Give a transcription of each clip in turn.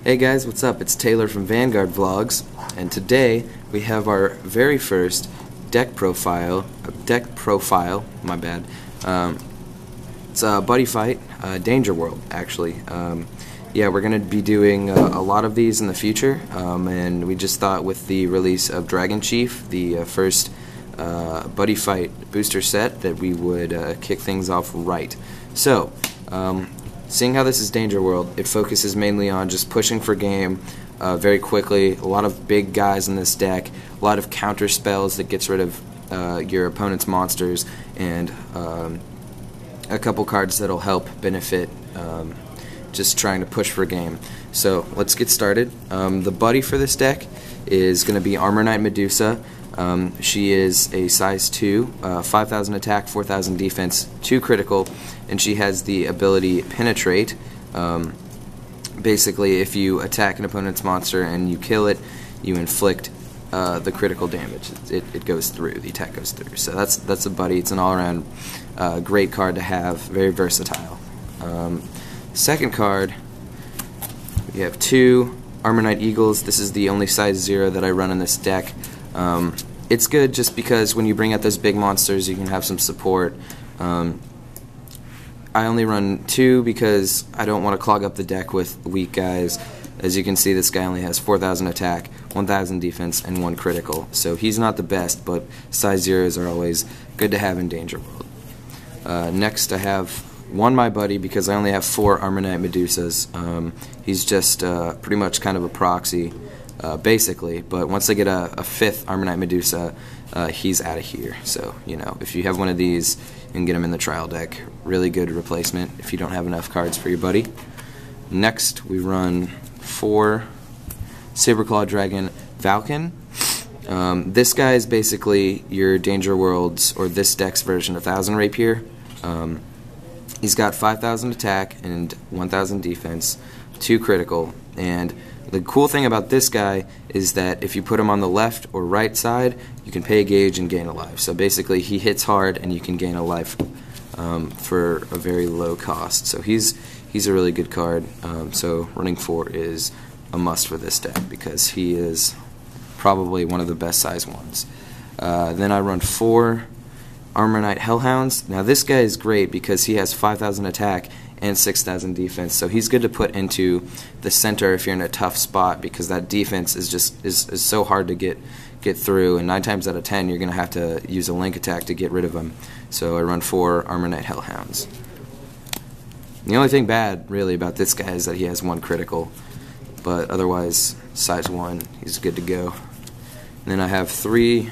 Hey guys, what's up? It's Taylor from Vanguard Vlogs, and today we have our very first deck profile, my bad. It's a Buddyfight, Danger World, actually. Yeah, we're going to be doing a lot of these in the future, and we just thought with the release of Dragon Chief, the first Buddyfight booster set, that we would kick things off right. So, seeing how this is Danger World, it focuses mainly on just pushing for game very quickly. A lot of big guys in this deck, a lot of counter spells that gets rid of your opponent's monsters, and a couple cards that'll help benefit just trying to push for game. So let's get started. The buddy for this deck is going to be Armor Knight Medusa. She is a size 2, 5,000 attack, 4,000 defense, 2 critical, and she has the ability Penetrate. Basically, if you attack an opponent's monster and you kill it, you inflict the critical damage. It goes through, the attack goes through. So that's a buddy. It's an all-around great card to have, very versatile. Second card, we have 2 Armor Knight Eagles. This is the only size 0 that I run in this deck. It's good just because when you bring out those big monsters, you can have some support. I only run 2 because I don't want to clog up the deck with weak guys. As you can see, this guy only has 4,000 attack, 1,000 defense, and 1 critical. So he's not the best, but size 0s are always good to have in Danger World. Next, I have one my buddy because I only have 4 Armor Knight Medusas. He's just pretty much kind of a proxy. Basically, but once I get a 5th Armor Knight Medusa, he's out of here. So, you know, if you have one of these, you can get him in the trial deck. Really good replacement if you don't have enough cards for your buddy. Next, we run 4 Saberclaw Dragon Valken. This guy is basically your Danger World's, or this deck's version of 1,000 Rapier. He's got 5,000 attack and 1,000 defense, 2 critical, and the cool thing about this guy is that if you put him on the left or right side, you can pay a gauge and gain a life. So basically, he hits hard and you can gain a life for a very low cost. So he's a really good card. So running 4 is a must for this deck because he is probably one of the best size ones. Then I run 4 Armor Knight Hellhounds. Now this guy is great because he has 5,000 attack and 6,000 defense, so he's good to put into the center if you're in a tough spot because that defense is just is so hard to get through, and 9 times out of 10 you're going to have to use a link attack to get rid of him. So I run 4 Armor Knight Hellhounds. The only thing bad really about this guy is that he has 1 critical, but otherwise size 1, he's good to go. And then I have 3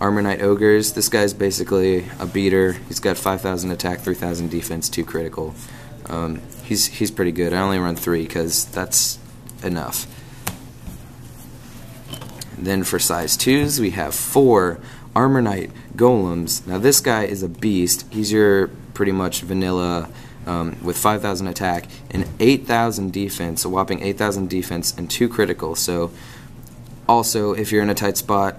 Armor Knight Ogres. This guy's basically a beater. He's got 5,000 attack, 3,000 defense, 2 critical. He's pretty good. I only run 3 because that's enough. Then for size 2s, we have 4 Armor Knight Golems. Now this guy is a beast. He's your pretty much vanilla with 5,000 attack and 8,000 defense, a whopping 8,000 defense and 2 critical. So also, if you're in a tight spot,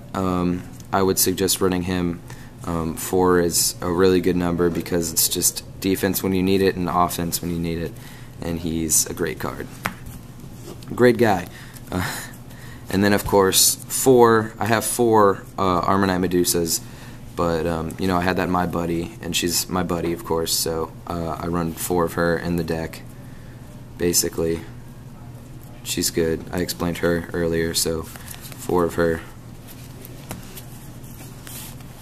I would suggest running him. 4 is a really good number because it's just defense when you need it and offense when you need it, and he's a great card. Great guy. And then of course I have 4 Armor Knight Medusas, but you know, I had that my buddy, and she's my buddy of course, so I run 4 of her in the deck. Basically, she's good. I explained her earlier, so 4 of her.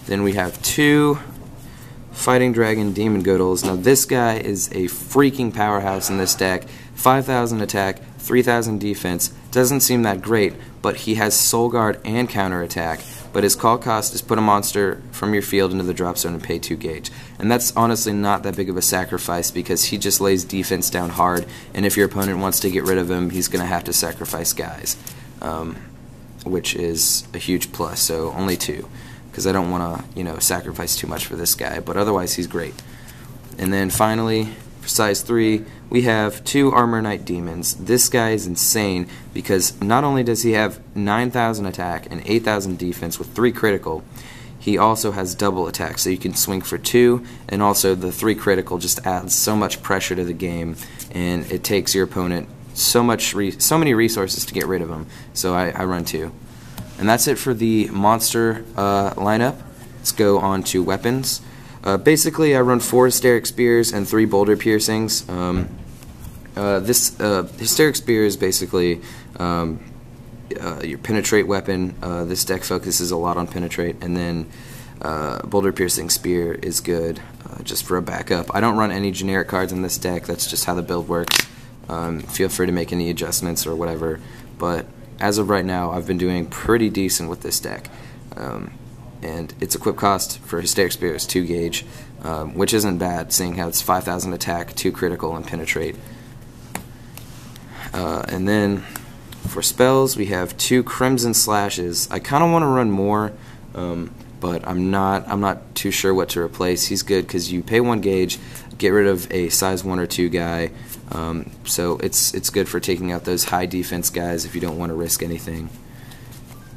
Then we have 2 Fighting Dragon Demon Godels. Now this guy is a freaking powerhouse in this deck. 5,000 attack, 3,000 defense. Doesn't seem that great, but he has Soul Guard and counter attack. But his call cost is put a monster from your field into the drop zone and pay 2 gauge. And that's honestly not that big of a sacrifice because he just lays defense down hard, and if your opponent wants to get rid of him, he's going to have to sacrifice guys, which is a huge plus. So only 2. Because I don't want to, you know, sacrifice too much for this guy, but otherwise he's great. And then finally, for size 3, we have 2 Armor Knight Demons. This guy is insane because not only does he have 9,000 attack and 8,000 defense with 3 critical, he also has double attack, so you can swing for 2, and also the 3 critical just adds so much pressure to the game, and it takes your opponent so many resources to get rid of them. So I run 2. And that's it for the monster lineup. Let's go on to weapons. Basically, I run 4 hysteric spears and 3 boulder piercings. This hysteric spear is basically your penetrate weapon. This deck focuses a lot on penetrate, and then boulder piercing spear is good just for a backup. I don't run any generic cards in this deck. That's just how the build works. Feel free to make any adjustments or whatever, but as of right now, I've been doing pretty decent with this deck. And its equip cost for hysteric spear is 2 gauge, which isn't bad, seeing how it's 5,000 attack, 2 critical, and penetrate. And then for spells, we have 2 Crimson Slashes. I kind of want to run more, but I'm not too sure what to replace. He's good because you pay 1 gauge, get rid of a size 1 or 2 guy, so it's good for taking out those high defense guys if you don't want to risk anything.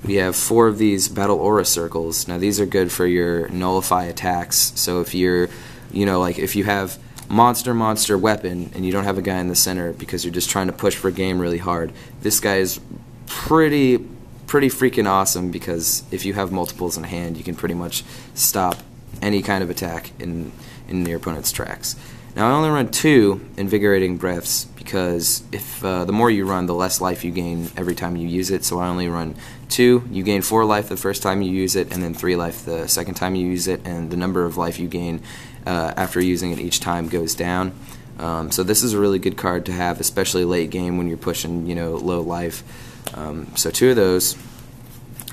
We have 4 of these Battle Aura Circles. Now these are good for your nullify attacks. So if you're, like if you have monster weapon and you don't have a guy in the center because you're just trying to push for game really hard, this guy is pretty freaking awesome, because if you have multiples in hand, you can pretty much stop any kind of attack in your opponent's tracks. Now I only run 2 Invigorating Breaths because if the more you run, the less life you gain every time you use it. So I only run 2. You gain 4 life the first time you use it, and then 3 life the second time you use it, and the number of life you gain after using it each time goes down. So this is a really good card to have, especially late game when you're pushing low life. So 2 of those.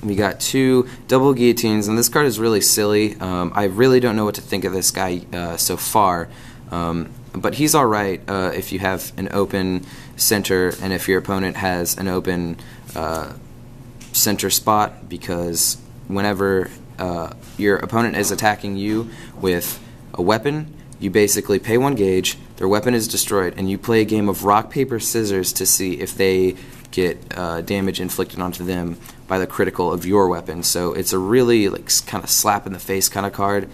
We got 2 double guillotines, and this card is really silly. I really don't know what to think of this guy so far. But he's alright if you have an open center and if your opponent has an open center spot, because whenever your opponent is attacking you with a weapon, you basically pay 1 gauge, their weapon is destroyed, and you play a game of rock, paper, scissors to see if they get damage inflicted onto them by the critical of your weapon. So it's a really kind of slap in the face kind of card,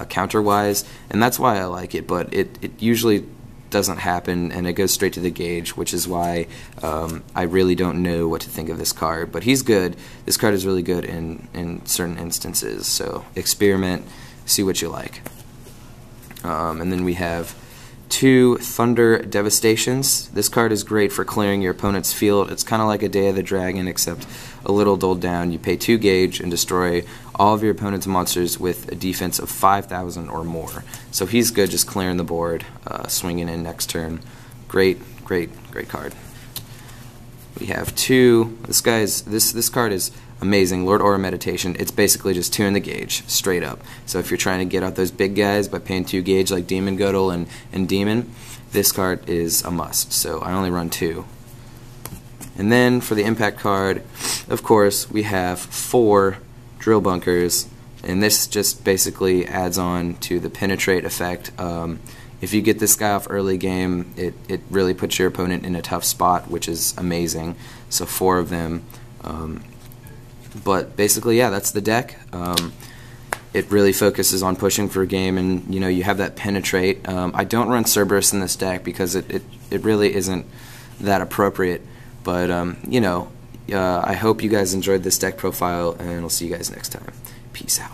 counter-wise, and that's why I like it, but it usually doesn't happen, and it goes straight to the gauge, which is why I really don't know what to think of this card. But he's good. This card is really good in certain instances, so experiment, see what you like. And then we have 2 Thunder Devastations. This card is great for clearing your opponent's field. It's kind of like a Day of the Dragon, except a little dulled down. You pay 2 gauge and destroy all of your opponent's monsters with a defense of 5,000 or more. So he's good just clearing the board, swinging in next turn. Great card. We have 2. This card is amazing. Lord Aura Meditation. It's basically just 2 in the gauge, straight up. So if you're trying to get out those big guys by paying 2 gauge like Demon Godel and Demon, this card is a must. So I only run 2. And then for the impact card, of course, we have 4 Drill Bunkers, and this just basically adds on to the penetrate effect. If you get this guy off early game, it really puts your opponent in a tough spot, which is amazing. So 4 of them. But basically, yeah, that's the deck. It really focuses on pushing for a game, and you have that penetrate. I don't run Cerberus in this deck because it really isn't that appropriate. But I hope you guys enjoyed this deck profile, and I'll see you guys next time. Peace out.